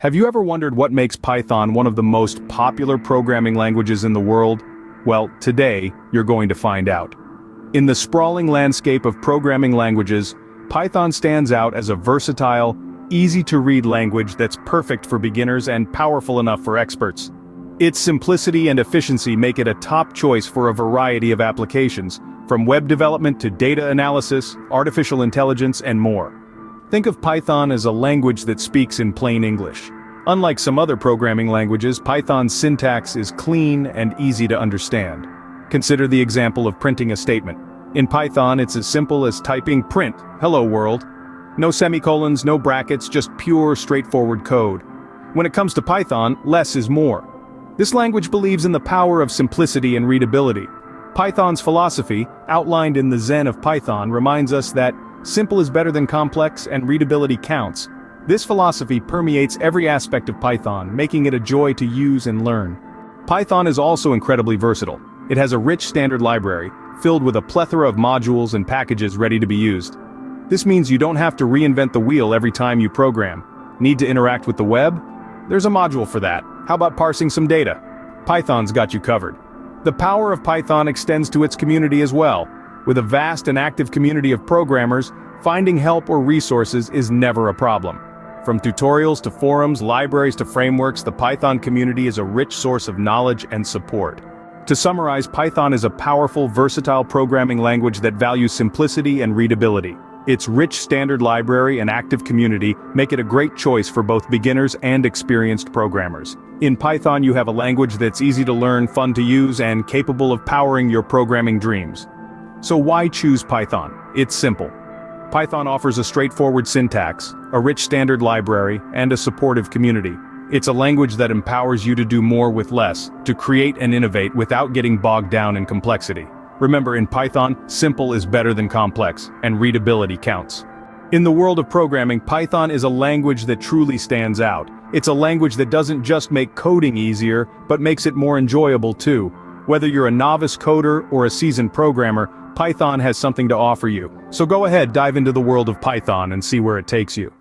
Have you ever wondered what makes Python one of the most popular programming languages in the world? Well, today, you're going to find out. In the sprawling landscape of programming languages, Python stands out as a versatile, easy-to-read language that's perfect for beginners and powerful enough for experts. Its simplicity and efficiency make it a top choice for a variety of applications, from web development to data analysis, artificial intelligence, and more. Think of Python as a language that speaks in plain English. Unlike some other programming languages, Python's syntax is clean and easy to understand. Consider the example of printing a statement. In Python, it's as simple as typing print, hello world. No semicolons, no brackets, just pure, straightforward code. When it comes to Python, less is more. This language believes in the power of simplicity and readability. Python's philosophy, outlined in the Zen of Python, reminds us that simple is better than complex and readability counts. This philosophy permeates every aspect of Python, making it a joy to use and learn. Python is also incredibly versatile. It has a rich standard library, filled with a plethora of modules and packages ready to be used. This means you don't have to reinvent the wheel every time you program. Need to interact with the web? There's a module for that. How about parsing some data? Python's got you covered. The power of Python extends to its community as well. With a vast and active community of programmers, finding help or resources is never a problem. From tutorials to forums, libraries to frameworks, the Python community is a rich source of knowledge and support. To summarize, Python is a powerful, versatile programming language that values simplicity and readability. Its rich standard library and active community make it a great choice for both beginners and experienced programmers. In Python, you have a language that's easy to learn, fun to use, and capable of powering your programming dreams. So why choose Python? It's simple. Python offers a straightforward syntax, a rich standard library, and a supportive community. It's a language that empowers you to do more with less, to create and innovate without getting bogged down in complexity. Remember, in Python, simple is better than complex, and readability counts. In the world of programming, Python is a language that truly stands out. It's a language that doesn't just make coding easier, but makes it more enjoyable too. Whether you're a novice coder or a seasoned programmer, Python has something to offer you. So go ahead, dive into the world of Python and see where it takes you.